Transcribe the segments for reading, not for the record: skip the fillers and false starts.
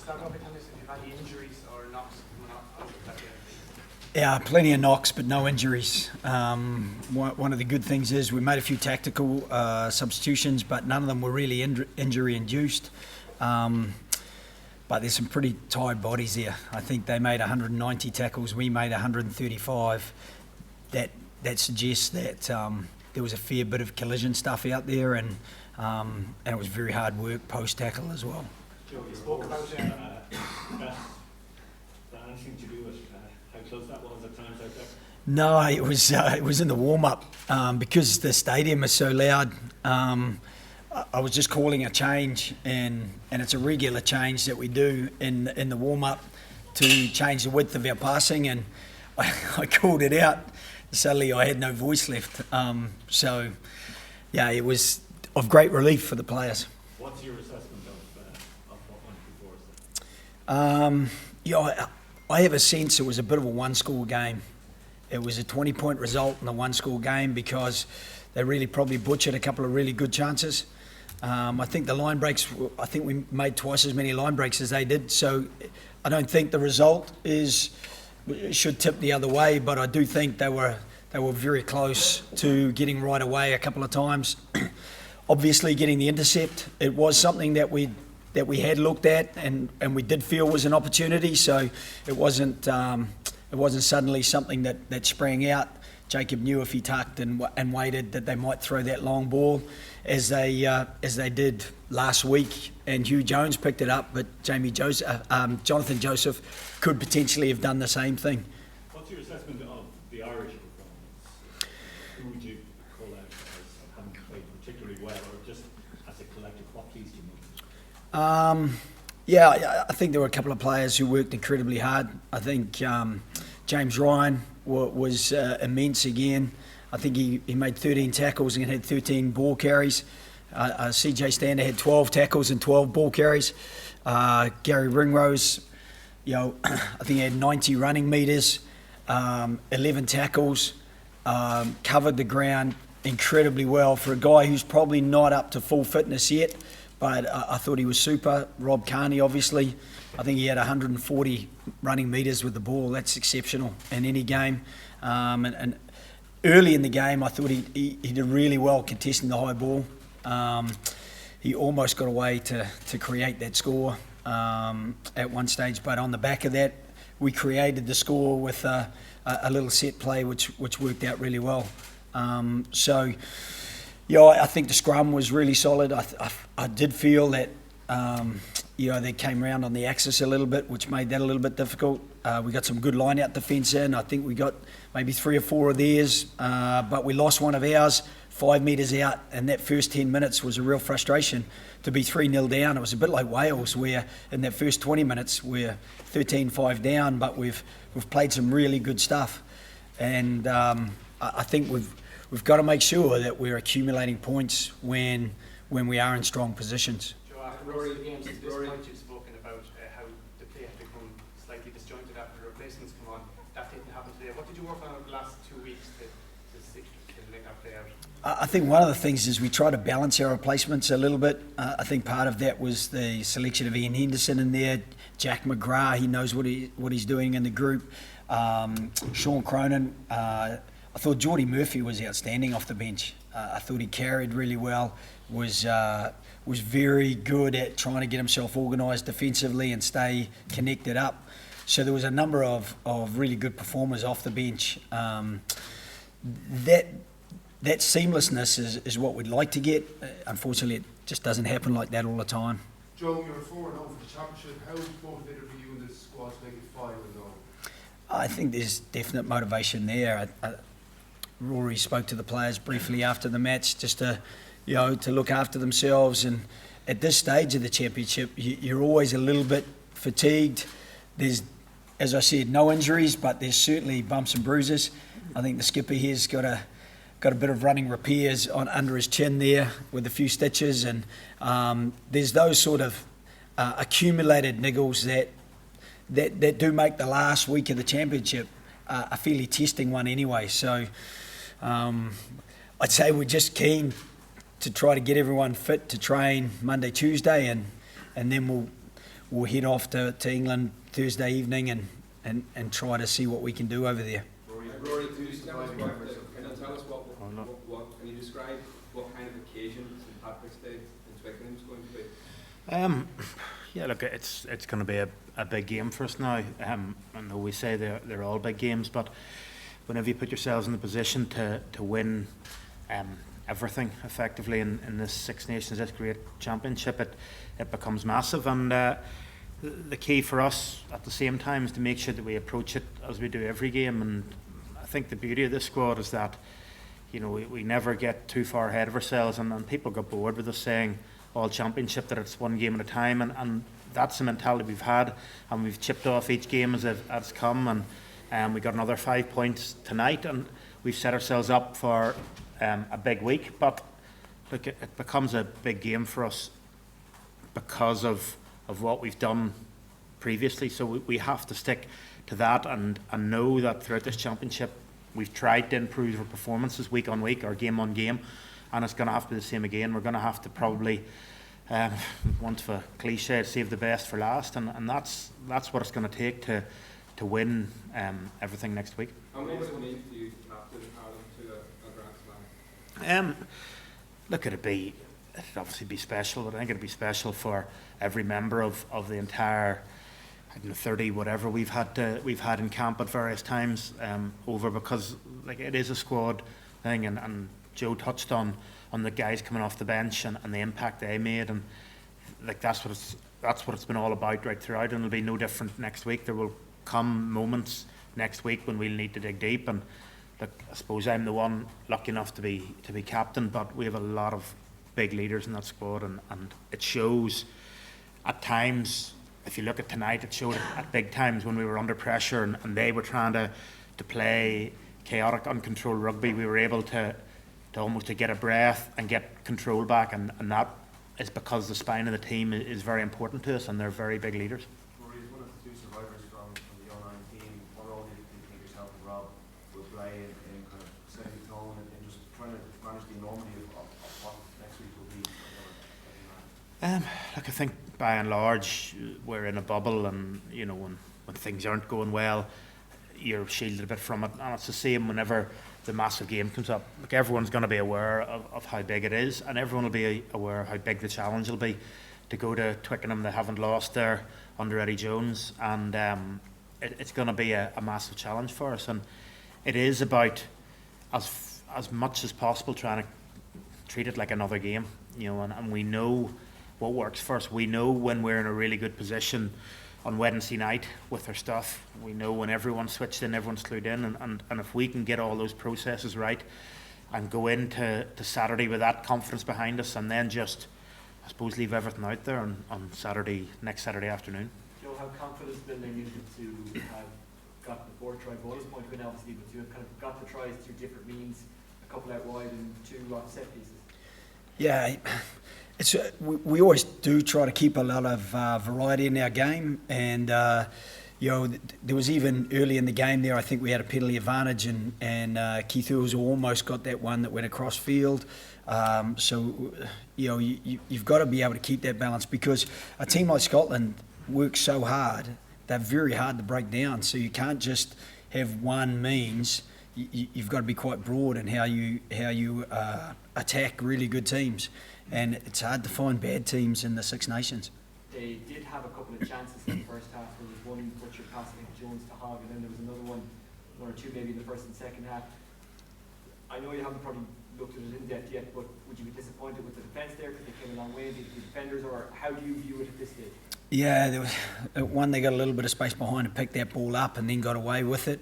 start off with telling us if you've had any injuries or knocks coming out of that game? Yeah, plenty of knocks, but no injuries. One of the good things is we made a few tactical substitutions, but none of them were really injury-induced. But there's some pretty tired bodies there. I think they made 190 tackles, we made 135. That suggests that there was a fair bit of collision stuff out there, and it was very hard work post-tackle as well. Joe, you spoke about that anything to do with how close that was at times out there? No, it was in the warm-up because the stadium is so loud. I was just calling a change, and it's a regular change that we do in the warm-up to change the width of our passing, and I called it out. Suddenly I had no voice left. So, yeah, it was of great relief for the players. What's your assessment of what went before? Yeah, I have a sense it was a bit of a one-score game. It was a 20-point result in a one-score game because they really probably butchered a couple of really good chances. I think the line breaks, I think we made twice as many line breaks as they did. So I don't think the result should tip the other way, but I do think they were very close to getting right away a couple of times. Obviously, getting the intercept, it was something that we had looked at and we did feel was an opportunity. So it wasn't suddenly something that sprang out. Jacob knew if he tucked and waited that they might throw that long ball, as they did last week. And Hugh Jones picked it up, but Jonathan Joseph could potentially have done the same thing. What's your assessment of the Irish performance? Who would you call out as having played particularly well, or just as a collective, what pleased you most? Yeah, I think there were a couple of players who worked incredibly hard. I think James Ryan was immense again. I think he made 13 tackles and had 13 ball carries. CJ Stander had 12 tackles and 12 ball carries. Gary Ringrose, I think he had 90 running metres, 11 tackles, covered the ground incredibly well for a guy who's probably not up to full fitness yet, but I thought he was super. Rob Carney, obviously, I think he had 140 running metres with the ball. That's exceptional in any game. And early in the game, I thought he did really well contesting the high ball. He almost got away to create that score at one stage, but on the back of that, we created the score with a little set play which worked out really well. So, I think the scrum was really solid. I did feel that they came round on the axis a little bit, which made that a little bit difficult. We got some good line-out defence in. I think we got maybe 3 or 4 of theirs, but we lost one of ours 5 metres out, and that first 10 minutes was a real frustration to be 3-0 down. It was a bit like Wales, where in that first 20 minutes we're 13-5 down, but we've played some really good stuff, and I think we've got to make sure that we're accumulating points when we are in strong positions. Rory, at this point you've spoken about how the play had become slightly disjointed after the replacements come on. That didn't happen today. What did you work on over the last 2 weeks to make that play out? I think one of the things is we try to balance our replacements a little bit. I think part of that was the selection of Ian Henderson in there. Jack McGrath, he knows what he's doing in the group. Sean Cronin. I thought Geordie Murphy was outstanding off the bench. I thought he carried really well. Was very good at trying to get himself organised defensively and stay connected up. So there was a number of really good performers off the bench. That seamlessness is what we'd like to get. Unfortunately, it just doesn't happen like that all the time. Joe, you're 4-0 for the championship. How motivated are you in this squad to make it 5-0? I think there's definite motivation there. Rory spoke to the players briefly after the match, just to look after themselves. And at this stage of the championship, you're always a little bit fatigued. There's, as I said, no injuries, but there's certainly bumps and bruises. I think the skipper here's got a bit of running repairs under his chin there with a few stitches, and there's those sort of accumulated niggles that do make the last week of the championship a fairly testing one anyway. So I'd say we're just keen to try to get everyone fit to train Monday, Tuesday, and then we'll head off to England Thursday evening and try to see what we can do over there. Rory, can you tell us what can you describe what kind of occasion St Patrick's Day in Twickenham is going to be? Yeah, look, it's going to be a big game for us now. I know we say they're all big games, but whenever you put yourselves in the position to win everything effectively in this Six Nations, this great championship, it becomes massive. And the key for us at the same time is to make sure that we approach it as we do every game. And I think the beauty of this squad is that, you know, we never get too far ahead of ourselves, and people got bored with us saying all championship that it's one game at a time, and that's the mentality we've had, and we've chipped off each game as it's come, and we got another 5 points tonight, and we've set ourselves up for a big week. But look, it becomes a big game for us because of what we've done previously, so we have to stick to that and know that throughout this championship we've tried to improve our performances week on week or game on game, and it's going to have to be the same again. We're going to have to probably, want for cliche, save the best for last, and that's what it's going to take to win everything next week. And what does it mean for you to captain Ireland to a Grand Slam? Look, it'd obviously be special, but I think it'd be special for every member of the entire, I don't know, 30 whatever we've had in camp at various times over, because like it is a squad thing, and Joe touched on the guys coming off the bench and the impact they made, and like that's what it's been all about right throughout, and it'll be no different next week. There will come moments next week when we'll need to dig deep, and look, I suppose I'm the one lucky enough to be captain, but we have a lot of big leaders in that squad, and it shows at times. If you look at tonight, it showed at big times when we were under pressure and they were trying to play chaotic, uncontrolled rugby. We were able to almost to get a breath and get control back, and that is because the spine of the team is very important to us, and they're very big leaders. Rory is one of the two survivors from the O9 team. What role do you think yourself and Rob will play in kind of setting the tone and just trying to manage the enormity of what next week will be? Look, I think by and large we're in a bubble, and you know when things aren't going well, you're shielded a bit from it, and it's the same whenever the massive game comes up. Like, everyone's going to be aware of how big it is, and everyone will be aware of how big the challenge will be to go to Twickenham. They haven't lost there under Eddie Jones, and it's going to be a massive challenge for us, and it is about as much as possible trying to treat it like another game, you know, and we know what works for us. We know when we're in a really good position on Wednesday night with our stuff. We know when everyone's switched in, everyone's clued in, and if we can get all those processes right and go into Saturday with that confidence behind us, and then just, I suppose, leave everything out there on next Saturday afternoon. Joe, how confidence building is it to have got the 4 try bonus point win, obviously, but you have kind of got the tries through different means, a couple out wide and 2 on set pieces? Yeah, we always do try to keep a lot of variety in our game, and you know, there was even early in the game there, I think we had a penalty advantage, and Keith Earls almost got that one that went across field. So you know, you've got to be able to keep that balance, because a team like Scotland works so hard; they're very hard to break down. So you can't just have one means. You've got to be quite broad in how you attack really good teams, and it's hard to find bad teams in the Six Nations. They did have a couple of chances in the first half. There was one butcher passing Jones to Hogg, and then there was another one or two maybe in the first and second half. I know you haven't probably looked at it in depth yet, but would you be disappointed with the defence there because they came a long way, the defenders, or how do you view it at this stage? Yeah, there was one, they got a little bit of space behind and picked that ball up and then got away with it.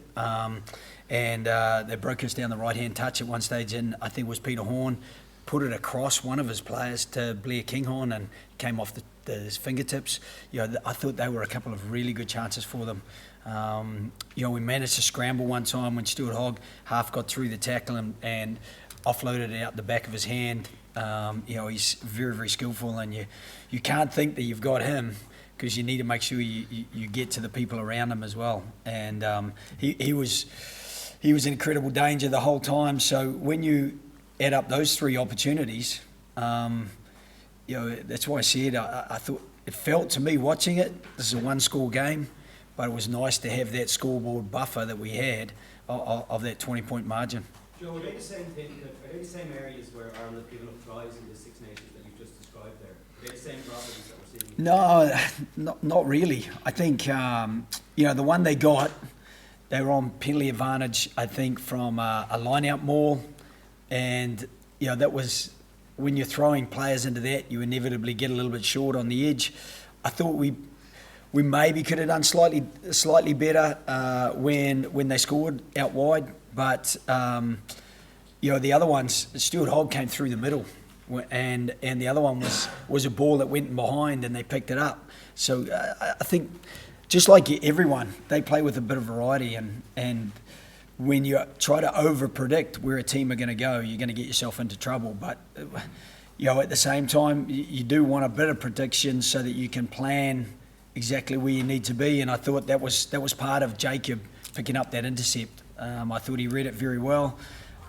And they broke us down the right-hand touch at one stage, and I think it was Peter Horn put it across one of his players to Blair Kinghorn and came off his fingertips. You know, I thought they were a couple of really good chances for them. You know, we managed to scramble one time when Stuart Hogg half got through the tackle and offloaded it out the back of his hand. You know, he's very, very skillful, and you can't think that you've got him, because you need to make sure you get to the people around him as well. And he was in incredible danger the whole time. So when you add up those 3 opportunities, that's why I said I thought it felt to me watching it, this is a one-score game, but it was nice to have that scoreboard buffer that we had of that 20-point margin. Joe, are they the same thing? Are they the same areas where Ireland have given up tries in the Six Nations that you've just described there? Are they the same problems that we're seeing? No, not really. I think the one they got, they were on penalty advantage. I think from a line-out maul, and that was when you're throwing players into that, you inevitably get a little bit short on the edge. I thought we maybe could have done slightly better when they scored out wide, but the other ones, Stuart Hogg came through the middle, and the other one was a ball that went in behind and they picked it up. So I think just like everyone, they play with a bit of variety, and when you try to over-predict where a team are going to go, you're going to get yourself into trouble. But at the same time, you do want a bit of prediction so that you can plan exactly where you need to be. And I thought that was part of Jacob picking up that intercept. I thought he read it very well,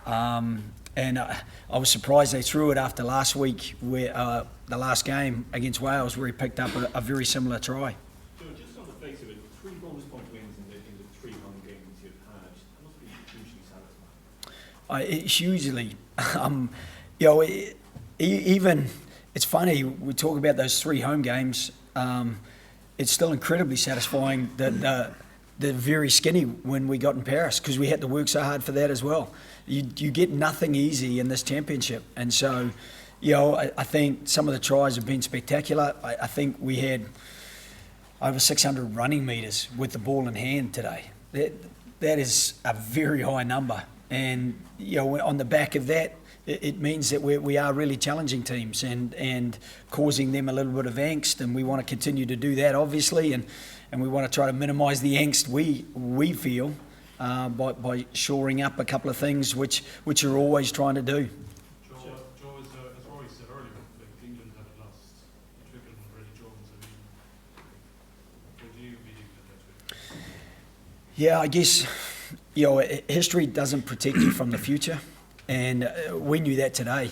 and I was surprised they threw it after last week, where the last game against Wales, where he picked up a very similar try. So just on the face of it, 3 bonus point wins in the 3 home games you've had, that must be hugely satisfying. It's hugely, even it's funny we talk about those 3 home games. It's still incredibly satisfying that the very skinny when we got in Paris, because we had to work so hard for that as well. You get nothing easy in this championship, and so I think some of the tries have been spectacular. I think we had over 600 running metres with the ball in hand today. That is a very high number, and on the back of that, it means that we are really challenging teams and causing them a little bit of angst, and we want to continue to do that, obviously, and we want to try to minimise the angst we feel by shoring up a couple of things which you're always trying to do. Joe, as Rory said earlier, England had lost Twickenham and Brady Jones. What do you believe in that? Yeah, I guess history doesn't protect you from the future. And we knew that today.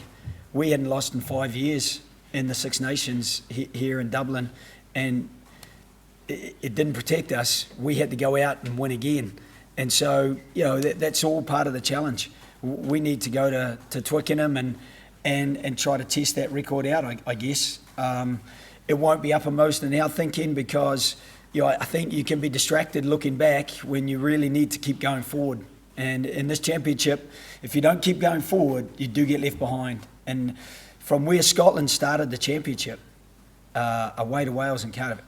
We hadn't lost in 5 years in the Six Nations here in Dublin, and it didn't protect us. We had to go out and win again. And so, that's all part of the challenge. We need to go to Twickenham and try to test that record out, I guess. It won't be uppermost in our thinking because, I think you can be distracted looking back when you really need to keep going forward. And in this championship, if you don't keep going forward, you do get left behind. And from where Scotland started the championship, away to Wales and Cardiff,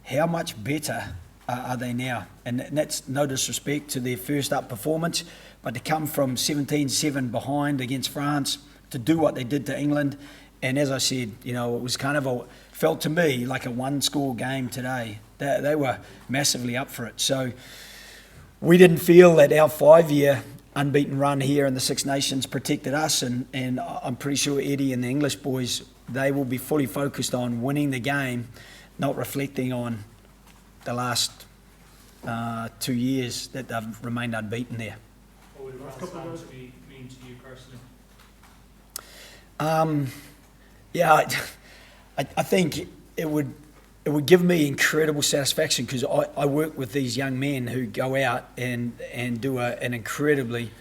how much better are they now? And that's no disrespect to their first up performance, but to come from 17-7 behind against France, to do what they did to England, and as I said, it was kind of felt to me like a one-score game today. They were massively up for it. So we didn't feel that our 5-year unbeaten run here in the Six Nations protected us, and I'm pretty sure Eddie and the English boys, they will be fully focused on winning the game, not reflecting on the last 2 years that they've remained unbeaten there. What would the last couple of hours mean to you personally? I think it would give me incredible satisfaction, because I work with these young men who go out and do an incredibly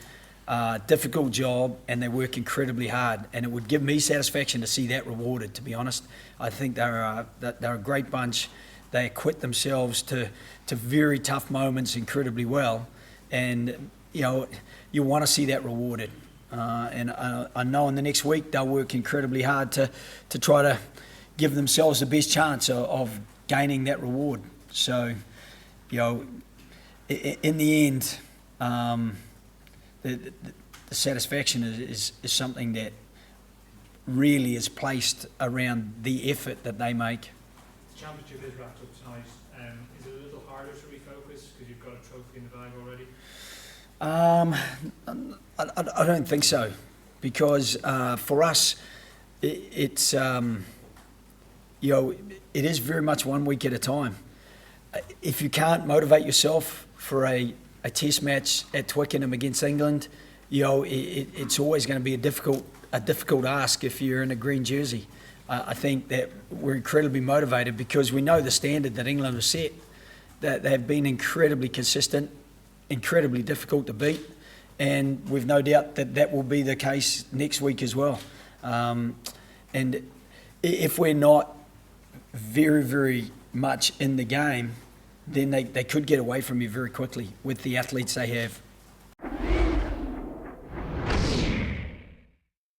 difficult job, and they work incredibly hard, and it would give me satisfaction to see that rewarded, to be honest. I think they're a great bunch. They acquit themselves to very tough moments incredibly well, and you want to see that rewarded. And I know in the next week they'll work incredibly hard to try to give themselves the best chance of gaining that reward. So, in the end, the satisfaction is something that really is placed around the effort that they make. The championship is wrapped up tonight. Is it a little harder to refocus because you've got a trophy in the bag already? I don't think so, because for us, it's it is very much 1 week at a time. If you can't motivate yourself for a test match at Twickenham against England, it's always going to be a difficult ask if you're in a green jersey. I think that we're incredibly motivated because we know the standard that England has set, that they've been incredibly consistent, incredibly difficult to beat, and we've no doubt that that will be the case next week as well. And if we're not very, very much in the game, then they could get away from you very quickly with the athletes they have.